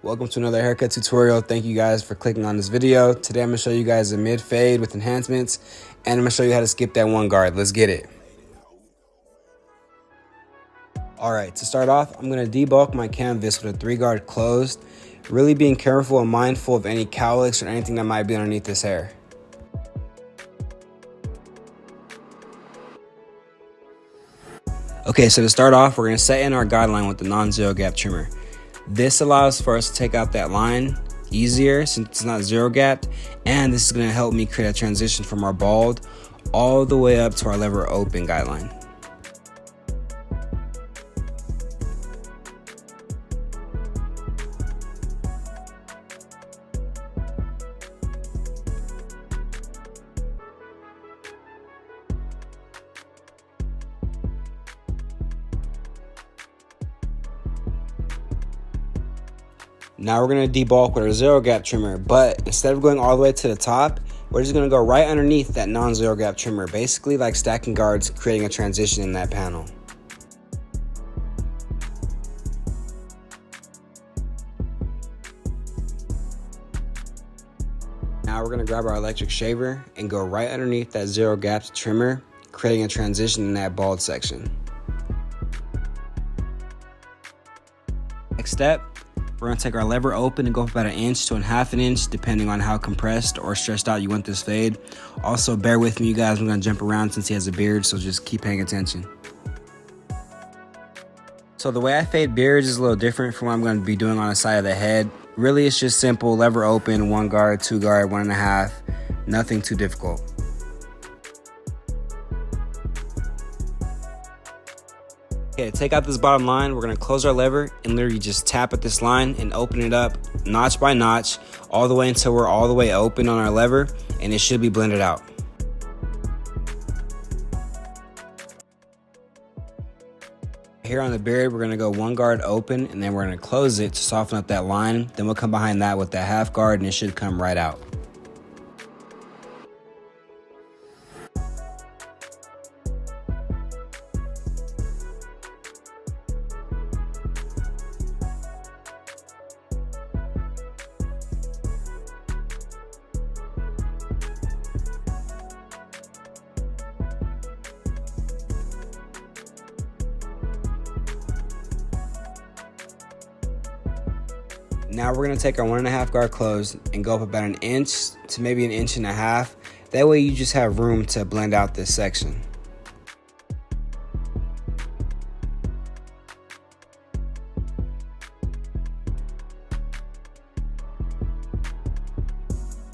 Welcome to another haircut tutorial. Thank you guys for clicking on this video. Today I'm going to show you guys a mid fade with enhancements, and I'm going to show you how to skip that one guard. Let's get it. Alright, to start off, I'm going to debulk my canvas with a 3-guard closed, really being careful and mindful of any cowlicks or anything that might be underneath this hair. Okay, so to start off, we're going to set in our guideline with the non-zero gap trimmer. This allows for us to take out that line easier since it's not zero gapped, and this is going to help me create a transition from our bald all the way up to our lever open guideline. Now we're going to debulk with our zero gap trimmer, but instead of going all the way to the top, we're just going to go right underneath that non-zero gap trimmer, basically like stacking guards, creating a transition in that panel. Now we're going to grab our electric shaver and go right underneath that zero gap trimmer, creating a transition in that bald section. Next step, we're going to take our lever open and go up about 1 inch to 1/2 inch, depending on how compressed or stretched out you want this fade. Also, bear with me, you guys. I'm going to jump around since he has a beard, so just keep paying attention. So the way I fade beards is a little different from what I'm going to be doing on the side of the head. Really, it's just simple. Lever open, 1 guard, 2 guard, 1.5. Nothing too difficult. Okay, to take out this bottom line, we're going to close our lever and literally just tap at this line and open it up notch by notch all the way until we're all the way open on our lever, and it should be blended out. Here on the beard, we're going to go 1 guard open, and then we're going to close it to soften up that line. Then we'll come behind that with that 1/2 guard, and it should come right out. Now we're going to take our 1.5 guard closed and go up about 1 inch to maybe 1.5 inches. That way you just have room to blend out this section.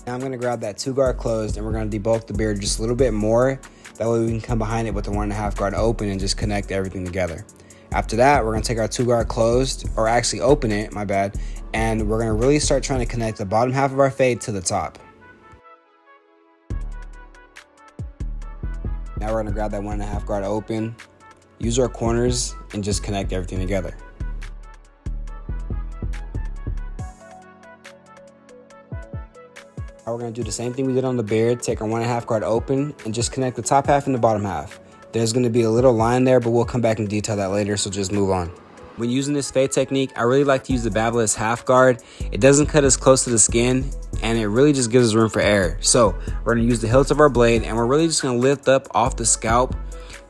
Now I'm going to grab that 2 guard closed and we're going to debulk the beard just a little bit more. That way we can come behind it with the 1.5 guard open and just connect everything together. After that, we're going to take our 2 guard closed, or actually open it, my bad, and we're going to really start trying to connect the bottom half of our fade to the top. Now we're going to grab that 1.5 guard open, use our corners, and just connect everything together. Now we're going to do the same thing we did on the beard, take our 1.5 guard open, and just connect the top half and the bottom half. There's going to be a little line there, but we'll come back and detail that later, so just move on. When using this fade technique, I really like to use the Babyliss 1/2 guard. It doesn't cut as close to the skin, and it really just gives us room for error. So we're going to use the hilt of our blade, and we're really just going to lift up off the scalp,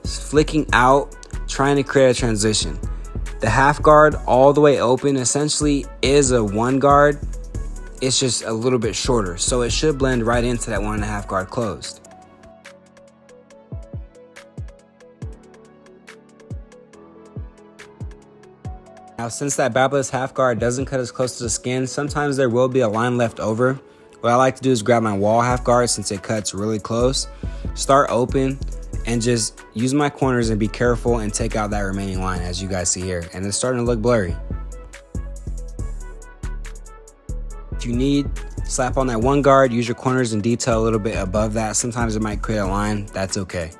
flicking out, trying to create a transition. The 1/2 guard all the way open essentially is a 1 guard. It's just a little bit shorter, so it should blend right into that 1.5 guard closed. Now, since that Babyliss 1/2 guard doesn't cut as close to the skin, sometimes there will be a line left over. What I like to do is grab my wall 1/2 guard since it cuts really close, start open, and just use my corners and be careful and take out that remaining line as you guys see here. And it's starting to look blurry. If you need, slap on that 1 guard, use your corners and detail a little bit above that. Sometimes it might create a line, that's okay.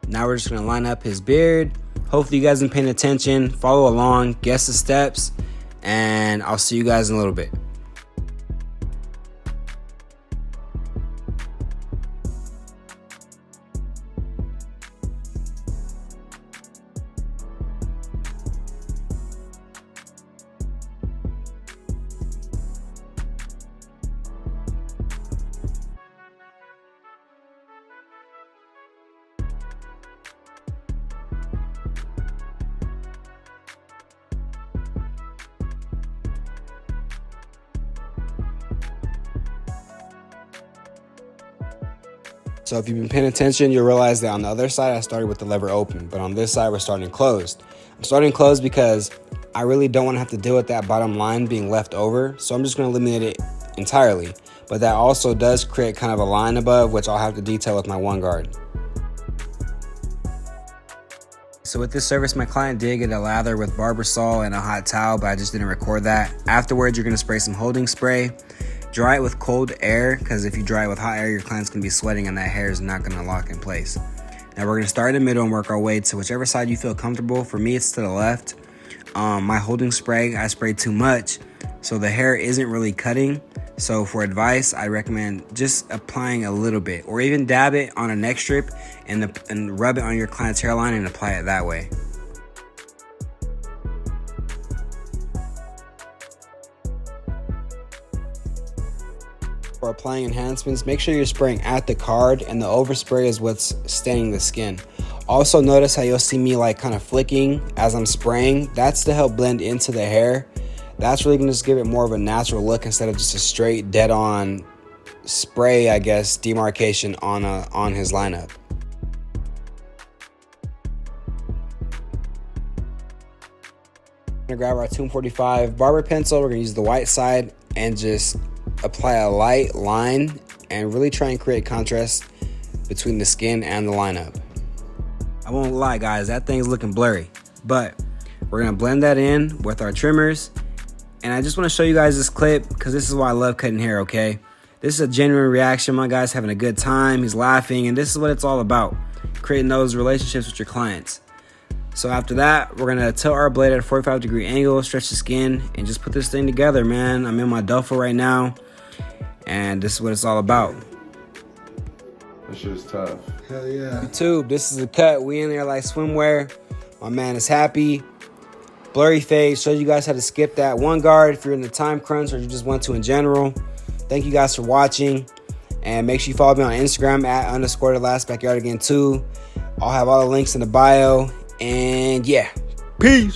Now we're just going to line up his beard. Hopefully you guys have been paying attention. Follow along, guess the steps, and I'll see you guys in a little bit. So if you've been paying attention, you'll realize that on the other side, I started with the lever open, but on this side, we're starting closed. I'm starting closed because I really don't want to have to deal with that bottom line being left over, so I'm just going to eliminate it entirely. But that also does create kind of a line above, which I'll have to detail with my one guard. So with this service, my client did get a lather with barber saw and a hot towel, but I just didn't record that. Afterwards, you're going to spray some holding spray. Dry it with cold air, because if you dry it with hot air, your client's going to be sweating and that hair is not going to lock in place. Now we're going to start in the middle and work our way to whichever side you feel comfortable. For me, it's to the left. My holding spray, I sprayed too much, so the hair isn't really cutting. So for advice, I recommend just applying a little bit, or even dab it on a neck strip and rub it on your client's hairline and apply it that way. For applying enhancements, make sure you're spraying at the card, and the overspray is what's staining the skin. Also notice how you'll see me like kind of flicking as I'm spraying. That's to help blend into the hair. That's really gonna just give it more of a natural look instead of just a straight dead on spray, I guess, demarcation on his lineup. We're gonna grab our 245 barber pencil. We're gonna use the white side and just apply a light line and really try and create contrast between the skin and the lineup. I won't lie, guys, that thing's looking blurry, but we're gonna blend that in with our trimmers. And I just want to show you guys this clip because this is why I love cutting hair, okay? This is a genuine reaction. My guy's having a good time. He's laughing, and this is what it's all about, creating those relationships with your clients. So after that, we're going to tilt our blade at a 45-degree angle, stretch the skin, and just put this thing together, man. I'm in my duffel right now, and this is what it's all about. That shit is tough. Hell yeah. YouTube, this is a cut. We in there like swimwear. My man is happy. Blurry fade, showed you guys how to skip that one guard if you're in the time crunch or you just want to in general. Thank you guys for watching, and make sure you follow me on Instagram at _thelastbackyard again too. I'll have all the links in the bio, and yeah, peace.